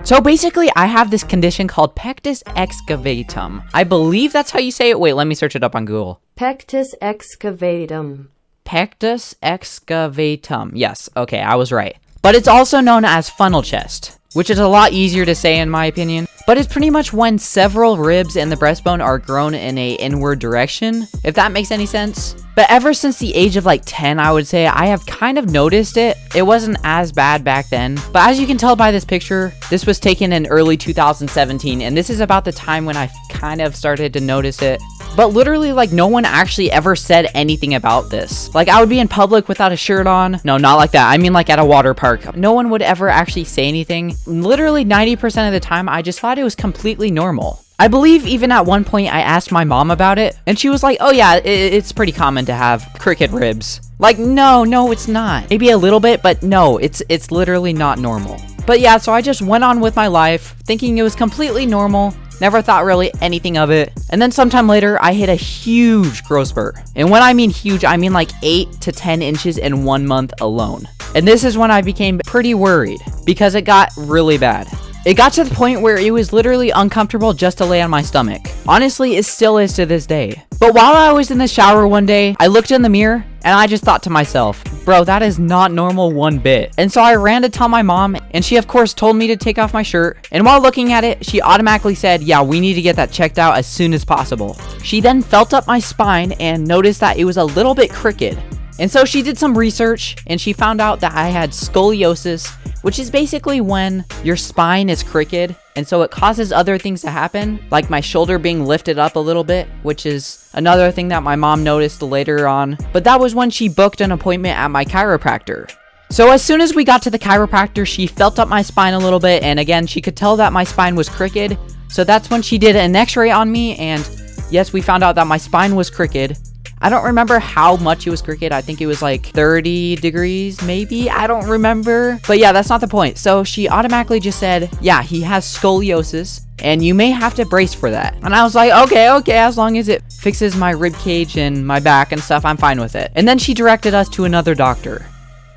So basically, I have this condition called pectus excavatum. I believe that's how you say it. Wait, let me search it up on Google. Pectus excavatum. Pectus excavatum. Yes, okay, I was right. But it's also known as funnel chest, which is a lot easier to say in my opinion. But it's pretty much when several ribs in the breastbone are grown in a inward direction, if that makes any sense. But ever since the age of like 10, I would say, I have kind of noticed it. It wasn't as bad back then. But as you can tell by this picture, this was taken in early 2017. And this is about the time when I kind of started to notice it. But literally, like, no one actually ever said anything about this. Like, I would be in public without a shirt on. No, not like that. I mean, like, at a water park. No one would ever actually say anything. Literally, 90% of the time, I just thought it was completely normal. I believe even at one point, I asked my mom about it. And she was like, oh yeah, it's pretty common to have crooked ribs. Like, no, it's not. Maybe a little bit, but no, it's literally not normal. But yeah, so I just went on with my life, thinking it was completely normal. Never thought really anything of it. And then sometime later, I hit a huge growth spurt. And when I mean huge, I mean like 8 to 10 inches in 1 month alone. And this is when I became pretty worried because it got really bad. It got to the point where it was literally uncomfortable just to lay on my stomach. Honestly, it still is to this day. But while I was in the shower one day, I looked in the mirror and I just thought to myself, bro, that is not normal one bit. And so I ran to tell my mom, and she of course told me to take off my shirt. And while looking at it, she automatically said, yeah, we need to get that checked out as soon as possible. She then felt up my spine and noticed that it was a little bit crooked. And so she did some research and she found out that I had scoliosis, which is basically when your spine is crooked. And so it causes other things to happen, like my shoulder being lifted up a little bit, which is another thing that my mom noticed later on. But that was when she booked an appointment at my chiropractor. So as soon as we got to the chiropractor, she felt up my spine a little bit. And again, she could tell that my spine was crooked. So that's when she did an x-ray on me. And yes, we found out that my spine was crooked. I don't remember how much it was crooked. I think it was like 30 degrees, maybe. I don't remember. But yeah, that's not the point. So she automatically just said, yeah, he has scoliosis and you may have to brace for that. And I was like, okay, as long as it fixes my rib cage and my back and stuff, I'm fine with it. And then she directed us to another doctor.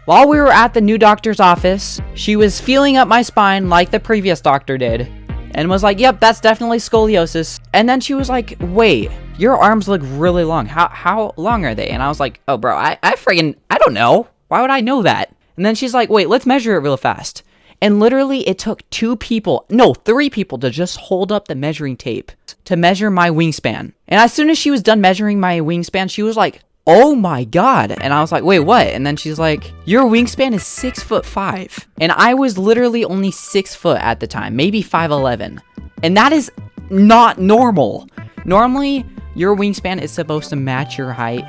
While we were at the new doctor's office, she was feeling up my spine like the previous doctor did and was like, yep, that's definitely scoliosis. And then she was like, wait, your arms look really long. How long are they? And I was like, oh, bro, I don't know. Why would I know that? And then she's like, wait, let's measure it real fast. And literally it took 3 people to just hold up the measuring tape to measure my wingspan. And as soon as she was done measuring my wingspan, she was like, oh my God. And I was like, wait, what? And then she's like, your wingspan is 6'5". And I was literally only 6 foot at the time, maybe 5'11". And that is not normal. Normally, your wingspan is supposed to match your height.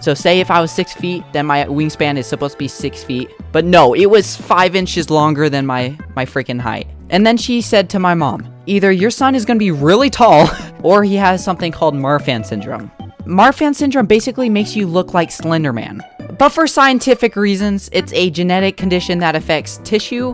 So say if I was 6 feet, then my wingspan is supposed to be 6 feet. But no, it was 5 inches longer than my freaking height. And then she said to my mom, either your son is going to be really tall or he has something called Marfan Syndrome. Marfan Syndrome basically makes you look like Slender Man. But for scientific reasons, it's a genetic condition that affects tissue.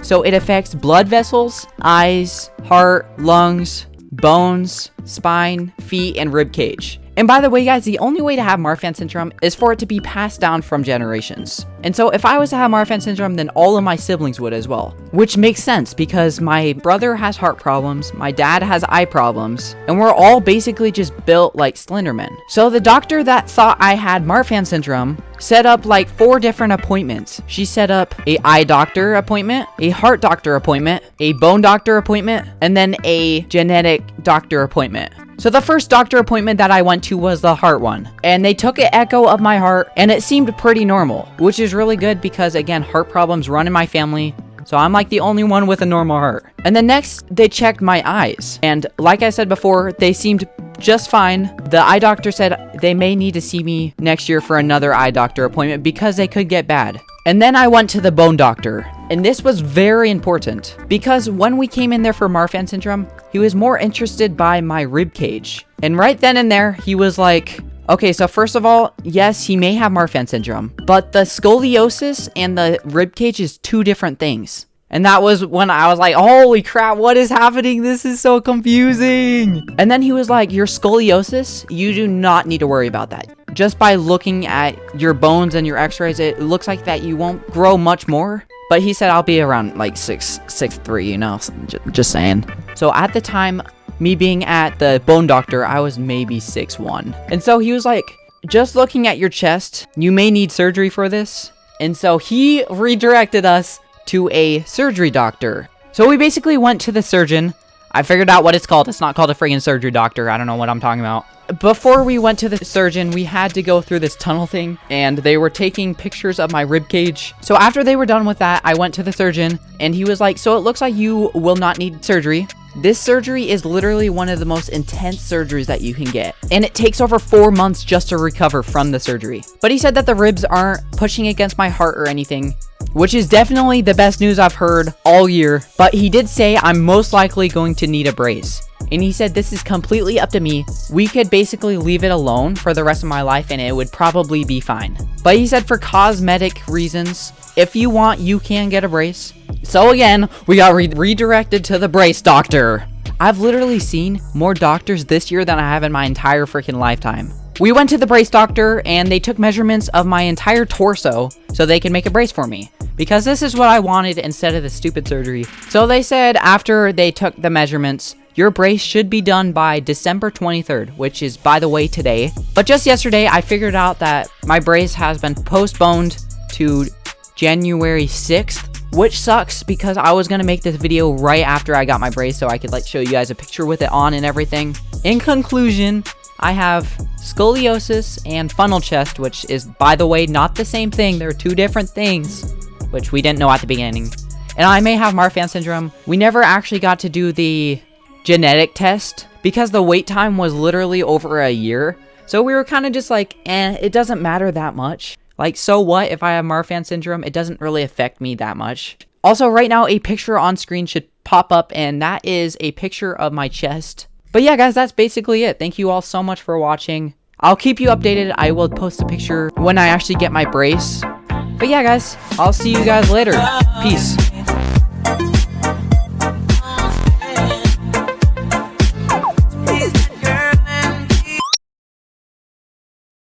So it affects blood vessels, eyes, heart, lungs, bones, spine, feet, and rib cage. And by the way, guys, the only way to have Marfan Syndrome is for it to be passed down from generations. And so if I was to have Marfan Syndrome, then all of my siblings would as well. Which makes sense because my brother has heart problems, my dad has eye problems, and we're all basically just built like Slendermen. So the doctor that thought I had Marfan Syndrome set up like 4 different appointments. She set up a eye doctor appointment, a heart doctor appointment, a bone doctor appointment, and then a genetic doctor appointment. So the first doctor appointment that I went to was the heart one, and they took an echo of my heart and it seemed pretty normal, which is really good because again, heart problems run in my family. So I'm like the only one with a normal heart. And then next they checked my eyes. And like I said before, they seemed just fine. The eye doctor said they may need to see me next year for another eye doctor appointment because they could get bad. And then I went to the bone doctor. And this was very important because when we came in there for Marfan Syndrome, he was more interested by my rib cage. And right then and there, he was like, okay, so first of all, yes, he may have Marfan Syndrome, but the scoliosis and the rib cage is 2 different things. And that was when I was like, holy crap, what is happening? This is so confusing. And then he was like, your scoliosis, you do not need to worry about that. Just by looking at your bones and your x-rays, it looks like that you won't grow much more. But he said I'll be around like 6'3", you know, just saying. So at the time, me being at the bone doctor, I was maybe 6'1". And so he was like, just looking at your chest, you may need surgery for this. And so he redirected us to a surgery doctor. So we basically went to the surgeon. I figured out what it's called. It's not called a friggin' surgery doctor. I don't know what I'm talking about. Before we went to the surgeon, we had to go through this tunnel thing, and they were taking pictures of my rib cage. So after they were done with that, I went to the surgeon, and he was like, so it looks like you will not need surgery. This surgery is literally one of the most intense surgeries that you can get, and it takes over 4 months just to recover from the surgery. But he said that the ribs aren't pushing against my heart or anything, which is definitely the best news I've heard all year. But he did say I'm most likely going to need a brace. And he said this is completely up to me. We could basically leave it alone for the rest of my life and it would probably be fine. But he said for cosmetic reasons, if you want, you can get a brace. So again, we got redirected to the brace doctor. I've literally seen more doctors this year than I have in my entire freaking lifetime. We went to the brace doctor and they took measurements of my entire torso so they could make a brace for me, because this is what I wanted instead of the stupid surgery. So they said after they took the measurements, your brace should be done by December 23rd, which is, by the way, today. But just yesterday, I figured out that my brace has been postponed to January 6th, which sucks because I was going to make this video right after I got my brace so I could like show you guys a picture with it on and everything. In conclusion, I have scoliosis and funnel chest, which is, by the way, not the same thing. They're two different things, which we didn't know at the beginning. And I may have Marfan Syndrome. We never actually got to do the genetic test because the wait time was literally over a year. So we were kind of just like, it doesn't matter that much. Like, so what if I have Marfan Syndrome? It doesn't really affect me that much. Also, right now, a picture on screen should pop up, and that is a picture of my chest. But yeah, guys, that's basically it. Thank you all so much for watching. I'll keep you updated. I will post a picture when I actually get my brace. But yeah, guys, I'll see you guys later. Peace.